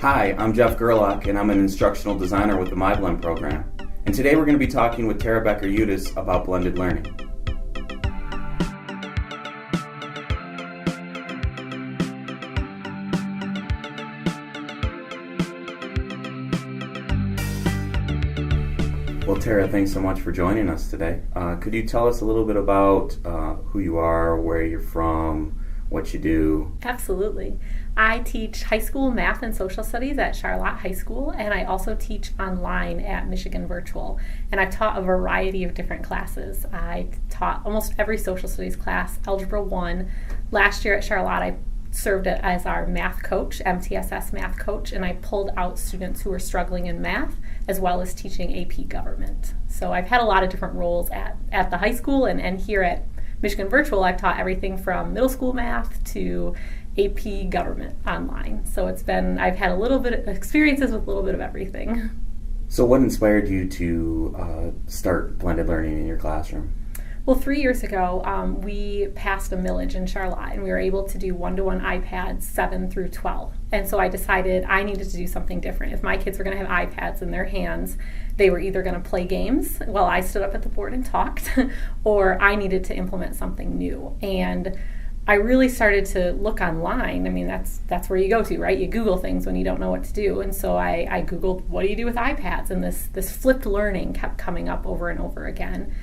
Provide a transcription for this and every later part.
Hi, I'm Jeff Gerlach, and I'm an instructional designer with the MyBlend program. And today we're going to be talking with Tara Becker-Utess about blended learning. Well, Tara, thanks so much for joining us today. Could you tell us a little bit about who you are, where you're from, what you do? Absolutely. I teach high school math and social studies at Charlotte High School, and I also teach online at Michigan Virtual. And I've taught a variety of different classes. I taught almost every social studies class, Algebra 1. Last year at Charlotte, I served as our math coach, MTSS math coach, and I pulled out students who were struggling in math as well as teaching AP government. So I've had a lot of different roles at the high school and here at Michigan Virtual. I've taught everything from middle school math to AP government online. So I've had a little bit of experiences with a little bit of everything. So what inspired you to start blended learning in your classroom? Well, 3 years ago, we passed a millage in Charlotte, and we were able to do one-to-one iPads 7 through 12. And so I decided I needed to do something different. If my kids were going to have iPads in their hands, they were either going to play games while I stood up at the board and talked, or I needed to implement something new. And I really started to look online. I mean, that's where you go to, right? You Google things when you don't know what to do. And so I Googled, what do you do with iPads? And this flipped learning kept coming up over and over again.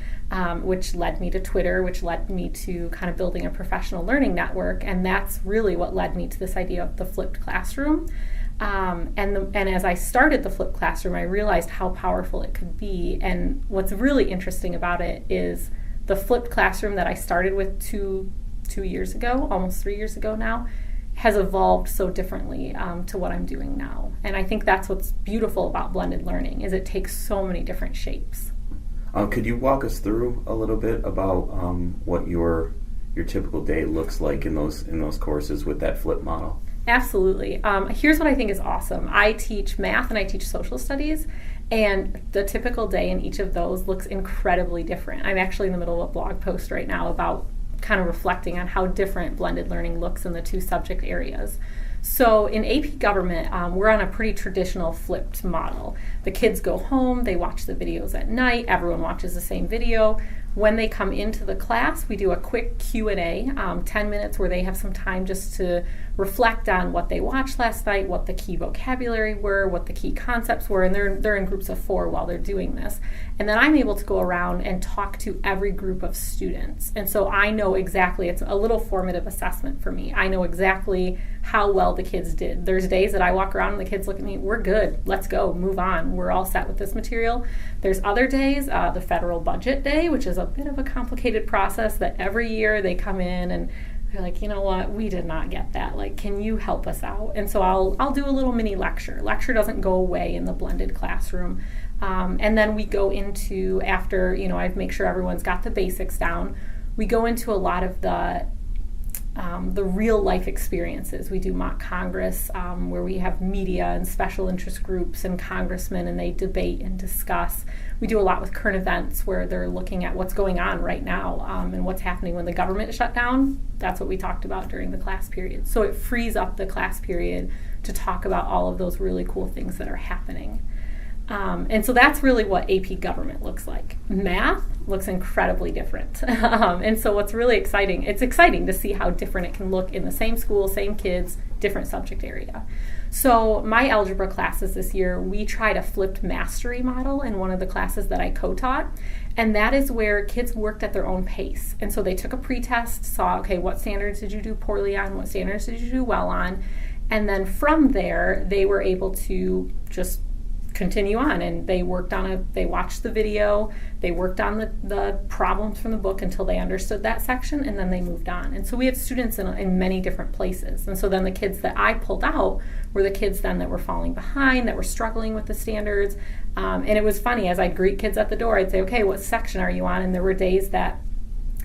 Which led me to Twitter, which led me to kind of building a professional learning network, and that's really what led me to this idea of the flipped classroom. And as I started the flipped classroom, I realized how powerful it could be. And what's really interesting about it is the flipped classroom that I started with two years ago, almost 3 years ago now, has evolved so differently to what I'm doing now. And I think that's what's beautiful about blended learning, is it takes so many different shapes. Could you walk us through a little bit about what your typical day looks like in those courses with that flip model? Absolutely. Here's what I think is awesome. I teach math and I teach social studies, and the typical day in each of those looks incredibly different. I'm actually in the middle of a blog post right now about kind of reflecting on how different blended learning looks in the two subject areas. So in AP Government, we're on a pretty traditional flipped model. The kids go home, they watch the videos at night, everyone watches the same video. When they come into the class, we do a quick Q&A, 10 minutes where they have some time just to reflect on what they watched last night, what the key vocabulary were, what the key concepts were, and they're in groups of 4 while they're doing this. And then I'm able to go around and talk to every group of students. And so I know exactly, it's a little formative assessment for me. I know exactly how well the kids did. There's days that I walk around and the kids look at me, we're good, let's go, move on, we're all set with this material. There's other days, the federal budget day, which is a bit of a complicated process that every year they come in and they're like, you know what, we did not get that. Like, can you help us out? And so I'll do a little mini lecture. Lecture doesn't go away in the blended classroom. And then we go into, after, I make sure everyone's got the basics down, we go into a lot of the real life experiences. We do mock Congress where we have media and special interest groups and congressmen, and they debate and discuss. We do a lot with current events where they're looking at what's going on right now and what's happening when the government shut down. That's what we talked about during the class period. So it frees up the class period to talk about all of those really cool things that are happening. And so that's really what AP Government looks like. Math looks incredibly different. And so what's really exciting, it's exciting to see how different it can look in the same school, same kids, different subject area. So my algebra classes this year, we tried a flipped mastery model in one of the classes that I co-taught. And that is where kids worked at their own pace. And so they took a pretest, saw, okay, what standards did you do poorly on? What standards did you do well on? And then from there, they were able to just continue on, and they watched the video, they worked on the problems from the book until they understood that section, and then they moved on. And so we had students in many different places. And so then the kids that I pulled out were the kids then that were falling behind, that were struggling with the standards. And it was funny, as I'd greet kids at the door, I'd say, okay, what section are you on? And there were days that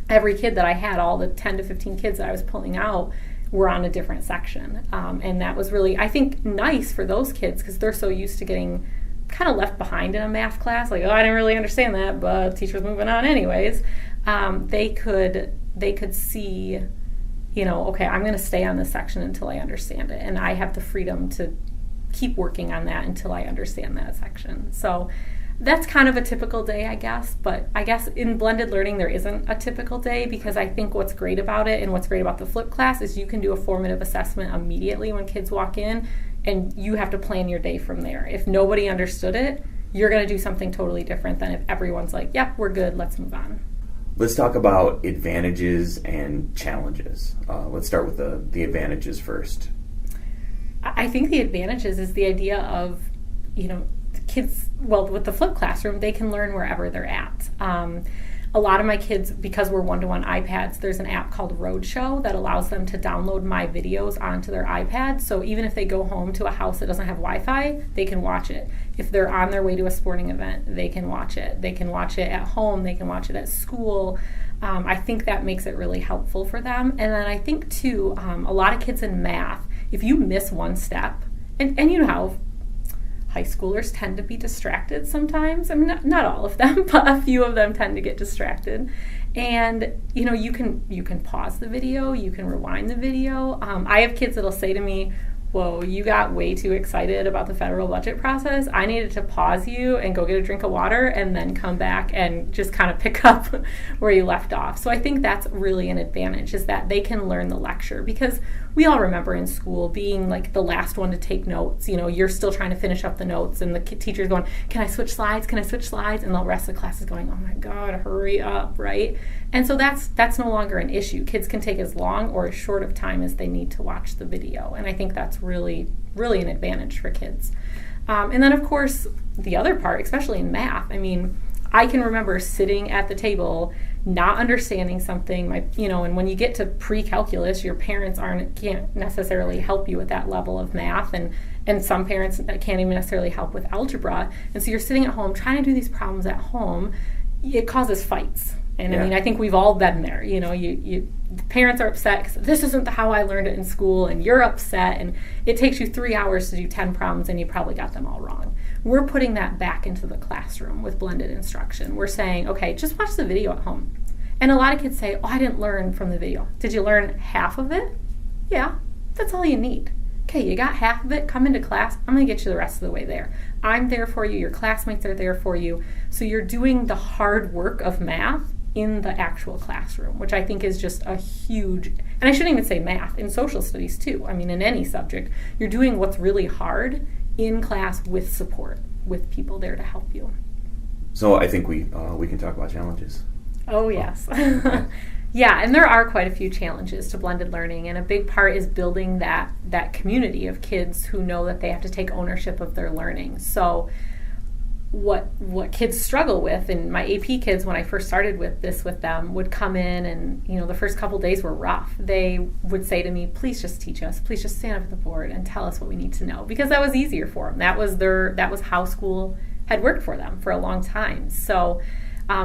every kid that I had, all the 10 to 15 kids that I was pulling out, were on a different section. And that was really, I think, nice for those kids because they're so used to getting kind of left behind in a math class, like, oh, I didn't really understand that, but teacher's moving on anyways. They could see, okay, I'm going to stay on this section until I understand it, and I have the freedom to keep working on that until I understand that section. So that's kind of a typical day, I guess. But I guess in blended learning, there isn't a typical day, because I think what's great about it and what's great about the flip class is you can do a formative assessment immediately when kids walk in, and you have to plan your day from there. If nobody understood it, you're going to do something totally different than if everyone's like, yep, we're good, let's move on. Let's talk about advantages and challenges. Let's start with the advantages first. I think the advantages is the idea of, kids, well, with the flipped classroom, they can learn wherever they're at. A lot of my kids, because we're one-to-one iPads, there's an app called Roadshow that allows them to download my videos onto their iPad. So even if they go home to a house that doesn't have Wi-Fi, they can watch it. If they're on their way to a sporting event, they can watch it. They can watch it at home. They can watch it at school. I think that makes it really helpful for them. And then I think, too, a lot of kids in math, if you miss one step, and you know how high schoolers tend to be distracted sometimes. I mean, not all of them, but a few of them tend to get distracted. And, you can pause the video, you can rewind the video. I have kids that'll say to me, whoa, you got way too excited about the federal budget process. I needed to pause you and go get a drink of water and then come back and just kind of pick up where you left off. So I think that's really an advantage, is that they can learn the lecture, because we all remember in school being like the last one to take notes. You're still trying to finish up the notes and the teacher's going, can I switch slides? Can I switch slides? And the rest of the class is going, oh my God, hurry up, right? And so that's no longer an issue. Kids can take as long or as short of time as they need to watch the video. And I think that's really, really an advantage for kids. And then, of course, the other part, especially in math, I can remember sitting at the table, not understanding something, and when you get to pre-calculus, your parents can't necessarily help you with that level of math, and some parents can't even necessarily help with algebra. And so you're sitting at home trying to do these problems at home. It causes fights. And I think we've all been there. Parents are upset because this isn't how I learned it in school, and you're upset, and it takes you 3 hours to do 10 problems, and you probably got them all wrong. We're putting that back into the classroom with blended instruction. We're saying, okay, just watch the video at home. And a lot of kids say, oh, I didn't learn from the video. Did you learn half of it? Yeah, that's all you need. Okay, you got half of it, come into class, I'm going to get you the rest of the way there. I'm there for you, your classmates are there for you. So you're doing the hard work of math in the actual classroom, which I think is just a huge, and I shouldn't even say math, in social studies too. In any subject, you're doing what's really hard in class with support, with people there to help you. So I think we can talk about challenges. Oh, yes. Yeah, and there are quite a few challenges to blended learning, and a big part is building that community of kids who know that they have to take ownership of their learning. So what kids struggle with, and my AP kids, when I first started with them, would come in and, the first couple days were rough. They would say to me, please just teach us, please just stand up at the board and tell us what we need to know, because that was easier for them. That was how school had worked for them for a long time. So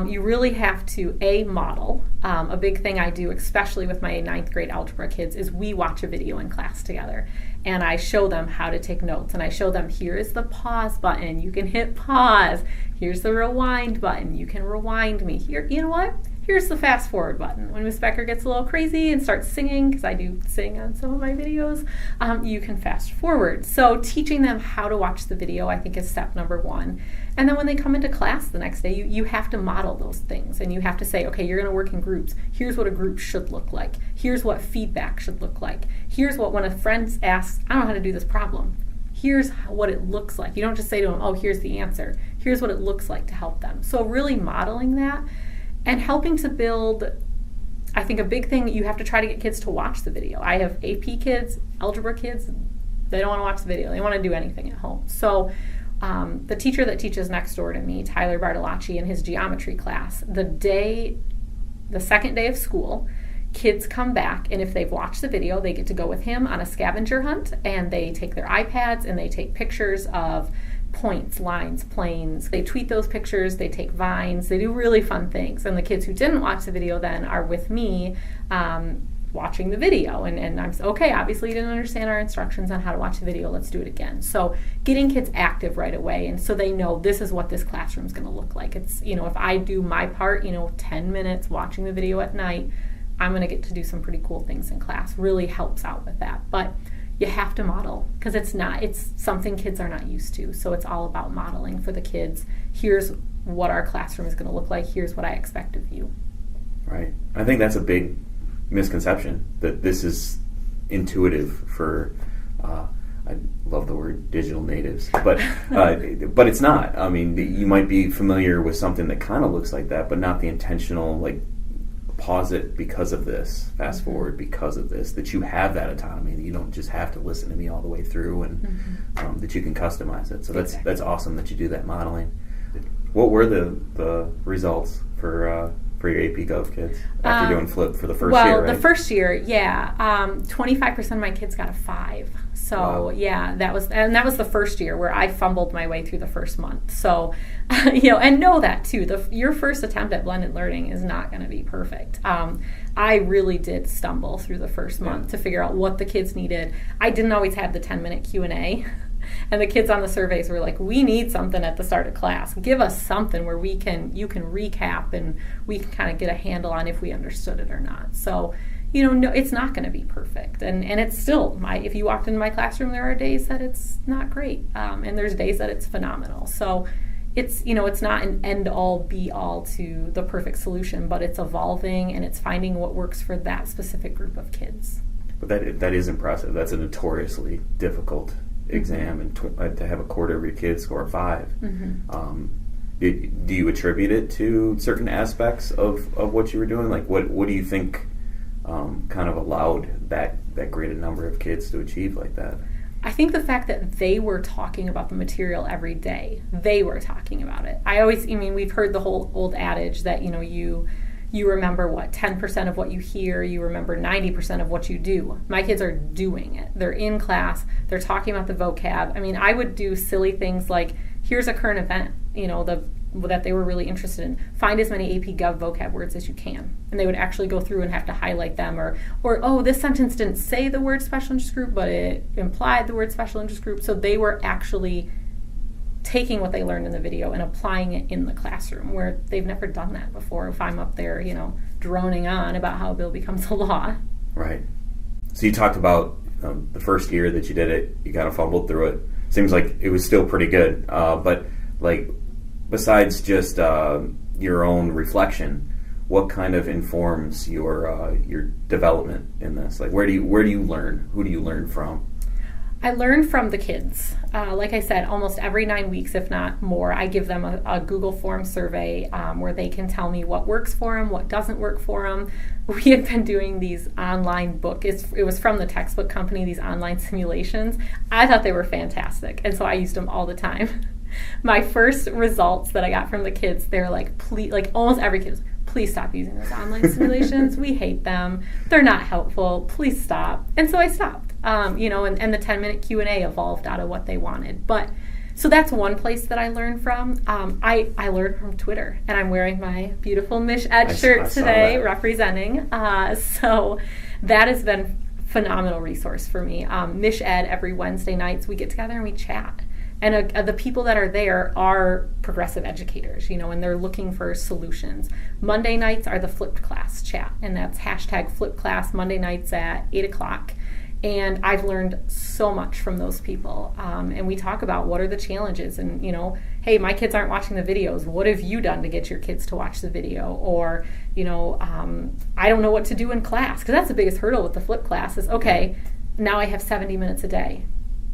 you really have to, model. A big thing I do, especially with my 9th grade algebra kids, is we watch a video in class together. And I show them how to take notes. And I show them, here is the pause button. You can hit pause. Here's the rewind button. You can rewind me. Here, you know what? Here's the fast forward button. When Miss Becker gets a little crazy and starts singing, because I do sing on some of my videos, you can fast forward. So teaching them how to watch the video, I think, is step number 1. And then when they come into class the next day, you have to model those things. And you have to say, okay, you're going to work in groups. Here's what a group should look like. Here's what feedback should look like. Here's what, when a friend asks, I don't know how to do this problem, here's what it looks like. You don't just say to them, oh, here's the answer. Here's what it looks like to help them. So really modeling that. And helping to build, I think a big thing, you have to try to get kids to watch the video. I have AP kids, algebra kids, they don't want to watch the video. They want to do anything at home. So the teacher that teaches next door to me, Tyler Bartolacci, in his geometry class, the second day of school, kids come back, and if they've watched the video, they get to go with him on a scavenger hunt, and they take their iPads and they take pictures of points, lines, planes. They tweet those pictures, they take vines, they do really fun things. And the kids who didn't watch the video then are with me watching the video. And I'm okay, obviously you didn't understand our instructions on how to watch the video, let's do it again. So getting kids active right away, and so they know this is what this classroom is going to look like. It's, if I do my part, 10 minutes watching the video at night, I'm going to get to do some pretty cool things in class. Really helps out with that. But you have to model, because it's something kids are not used to. So it's all about modeling for the kids. Here's what our classroom is going to look like. Here's what I expect of you. Right. I think that's a big misconception, that this is intuitive for, I love the word digital natives, but it's not. I mean, you might be familiar with something that kind of looks like that, but not the intentional, like, pause it because of this, fast forward because of this, that you have that autonomy, that you don't just have to listen to me all the way through, and that you can customize it. So that's awesome that you do that modeling. What were the results for your AP Gov kids after doing Flip for the first year, right? The first year, 25% of my kids got a 5. So wow. Yeah, that was the first year where I fumbled my way through the first month. So, and know that too. Your first attempt at blended learning is not going to be perfect. I really did stumble through the first month to figure out what the kids needed. I didn't always have the 10-minute Q&A. And the kids on the surveys were like, we need something at the start of class. Give us something where you can recap and we can kind of get a handle on if we understood it or not. So, no, it's not going to be perfect. And it's still, if you walked into my classroom, there are days that it's not great. And there's days that it's phenomenal. So it's not an end-all, be-all to the perfect solution, but it's evolving and it's finding what works for that specific group of kids. But that is impressive. That's a notoriously difficult exam, and to have a quarter of your kids score a 5. Mm-hmm. Do you attribute it to certain aspects of what you were doing? Like, what do you think kind of allowed that great a number of kids to achieve like that? I think the fact that they were talking about the material every day. They were talking about it. We've heard the whole old adage that, you remember 10% of what you hear, you remember 90% of what you do. My kids are doing it. They're in class, they're talking about the vocab. I would do silly things like, here's a current event, that they were really interested in. Find as many AP Gov vocab words as you can. And they would actually go through and have to highlight them, or oh, this sentence didn't say the word special interest group, but it implied the word special interest group. So they were actually taking what they learned in the video and applying it in the classroom, where they've never done that before. If I'm up there, droning on about how a bill becomes a law. Right. So you talked about the first year that you did it, you kind of fumbled through it. Seems like it was still pretty good. But like, besides just your own reflection, what kind of informs your development in this? Like, where do you learn? Who do you learn from? I learn from the kids. Like I said, almost every 9 weeks, if not more, I give them a Google Form survey where they can tell me what works for them, what doesn't work for them. We had been doing these online it was from the textbook company, these online simulations. I thought they were fantastic, and so I used them all the time. My first results that I got from the kids, they're like, please, like almost every kid was, please stop using those online simulations. We hate them. They're not helpful. Please stop. And so I stopped. And the 10-minute Q&A evolved out of what they wanted. But so that's one place that I learned from. I learned from Twitter, and I'm wearing my beautiful MyBlend shirt today, representing. So that has been a phenomenal resource for me. MyBlend, every Wednesday nights, we get together and we chat. And the people that are there are progressive educators, and they're looking for solutions. Monday nights are the flipped class chat, and that's #flippedclass Monday nights at 8 o'clock. And I've learned so much from those people. And we talk about what are the challenges, and, hey, my kids aren't watching the videos. What have you done to get your kids to watch the video? Or, I don't know what to do in class. Because that's the biggest hurdle with the flipped class is, okay, now I have 70 minutes a day.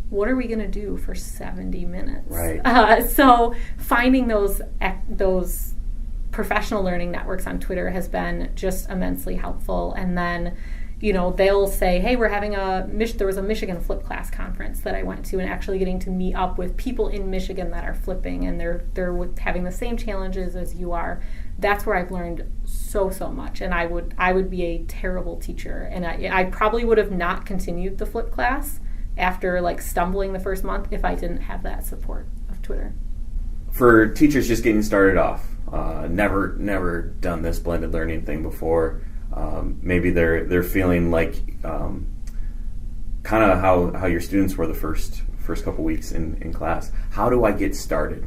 What are we going to do for 70 minutes? Right. So finding those professional learning networks on Twitter has been just immensely helpful. And then, they'll say, hey, we're having there was a Michigan flip class conference that I went to, and actually getting to meet up with people in Michigan that are flipping, and they're having the same challenges as you are. That's where I've learned so much. And I would be a terrible teacher. And I probably would have not continued the flip class after stumbling the first month if I didn't have that support of Twitter. For teachers just getting started off, never done this blended learning thing before, maybe they're feeling like kind of how your students were the first couple weeks in class. How do I get started?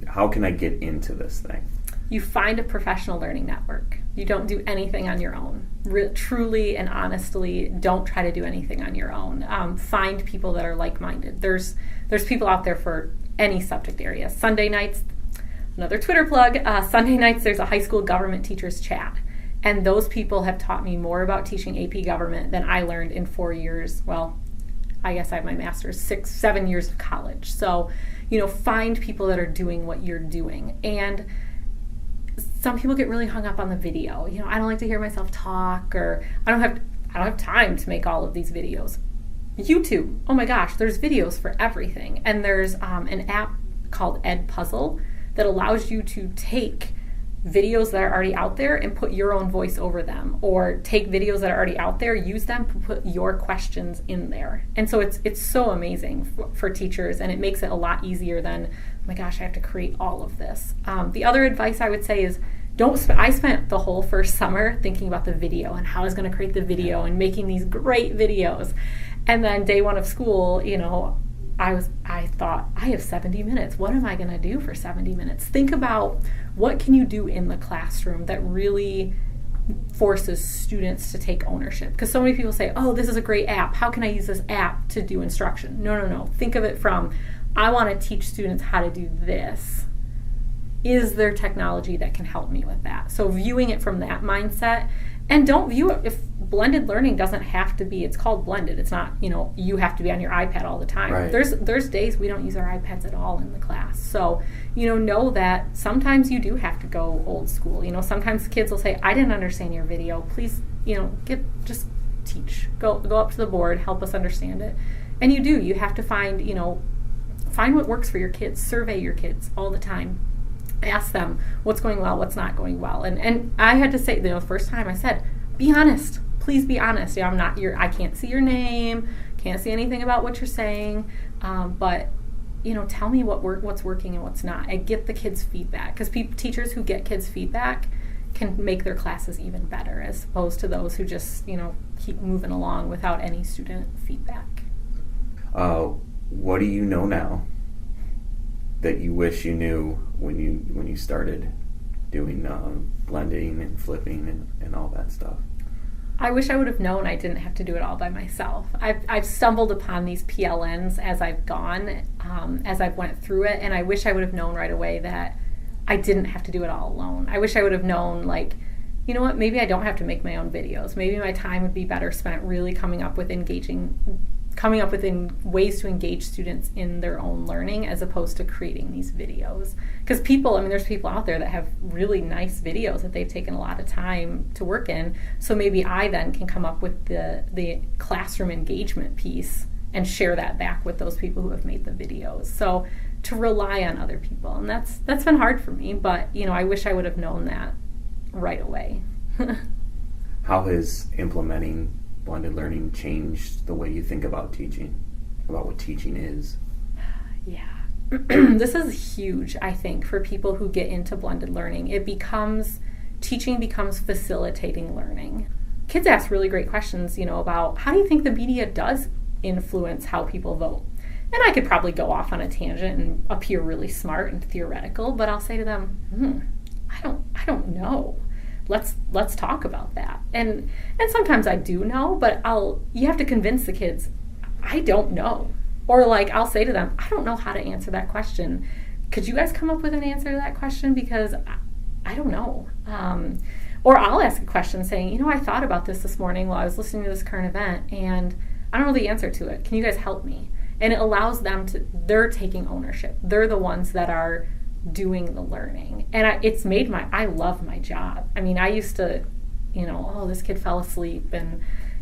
How can I get into this thing? you find a professional learning network. You don't do anything on your own. Truly and honestly, don't try to do anything on your own. Find people that are like-minded. There's people out there for any subject area. Sunday nights, another Twitter plug, Sunday nights there's a high school government teachers chat. And those people have taught me more about teaching AP government than I learned in 4 years. Well, I guess I have my master's, 7 years of college. So, find people that are doing what you're doing. And some people get really hung up on the video. I don't like to hear myself talk, or I don't have time to make all of these videos. YouTube, oh my gosh, there's videos for everything. And there's an app called Ed Puzzle that allows you to take videos that are already out there and put your own voice over them, or take videos that are already out there, use them to put your questions in there. And so it's so amazing for teachers, and it makes it a lot easier than, oh my gosh, I have to create all of this. The other advice I would say is I spent the whole first summer thinking about the video and how I was going to create the video and making these great videos. And then day one of school, I thought, I have 70 minutes. What am I going to do for 70 minutes? Think about what can you do in the classroom that really forces students to take ownership. Because so many people say, oh, this is a great app. How can I use this app to do instruction? No. Think of it from, I want to teach students how to do this. Is there technology that can help me with that? So viewing it from that mindset, and don't view it, if blended learning doesn't have to be, it's called blended. It's not, you have to be on your iPad all the time. Right. There's days we don't use our iPads at all in the class. So, know that sometimes you do have to go old school. Sometimes kids will say, I didn't understand your video. Please, just teach. Go up to the board, help us understand it. And you have to find what works for your kids. Survey your kids all the time. Ask them what's going well, what's not going well. And I had to say, the first time I said, be honest. Please be honest. I can't see your name, can't see anything about what you're saying, but tell me what's working and what's not. And get the kids' feedback, because teachers who get kids' feedback can make their classes even better, as opposed to those who just keep moving along without any student feedback. What do you know now that you wish you knew when you started doing blending and flipping and all that stuff? I wish I would have known I didn't have to do it all by myself. I've stumbled upon these PLNs as I've gone, as I've went through it, and I wish I would have known right away that I didn't have to do it all alone. I wish I would have known, maybe I don't have to make my own videos. Maybe my time would be better spent really coming up with ways to engage students in their own learning, as opposed to creating these videos. Because there's people out there that have really nice videos that they've taken a lot of time to work in. So maybe I then can come up with the classroom engagement piece and share that back with those people who have made the videos. So to rely on other people, and that's been hard for me. But I wish I would have known that right away. How has implementing blended learning changed the way you think about teaching, about what teaching is? Yeah. This is huge, I think, for people who get into blended learning. Teaching becomes facilitating learning. Kids ask really great questions, about how do you think the media does influence how people vote? And I could probably go off on a tangent and appear really smart and theoretical, but I'll say to them, I don't know. Let's talk about that. And sometimes I do know, but you have to convince the kids, I don't know. Or I'll say to them, I don't know how to answer that question. Could you guys come up with an answer to that question? Because I don't know. Or I'll ask a question saying, I thought about this morning while I was listening to this current event, and I don't know the answer to it. Can you guys help me? And it allows them they're taking ownership. They're the ones that are doing the learning. And I love my job. I used to, this kid fell asleep, and,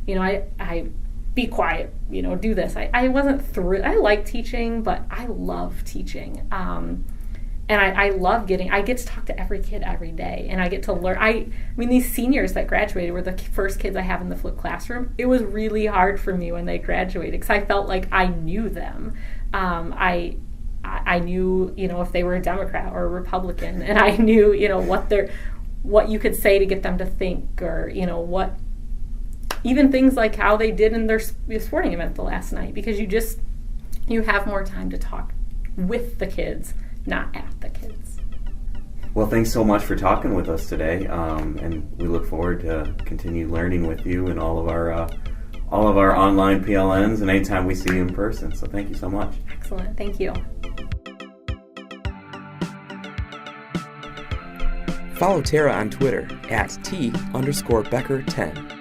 I be quiet, do this. I wasn't through. I like teaching, but I love teaching. And I love I get to talk to every kid every day, and I get to learn. These seniors that graduated were the first kids I have in the flipped classroom. It was really hard for me when they graduated, because I felt like I knew them. I knew, if they were a Democrat or a Republican, and I knew, what you could say to get them to think, or, even things like how they did in their sporting event the last night, because you have more time to talk with the kids, not at the kids. Well, thanks so much for talking with us today, and we look forward to continue learning with you and all of our online PLNs and anytime we see you in person. So thank you so much. Excellent. Thank you. Follow Tara on Twitter at @T_Becker10.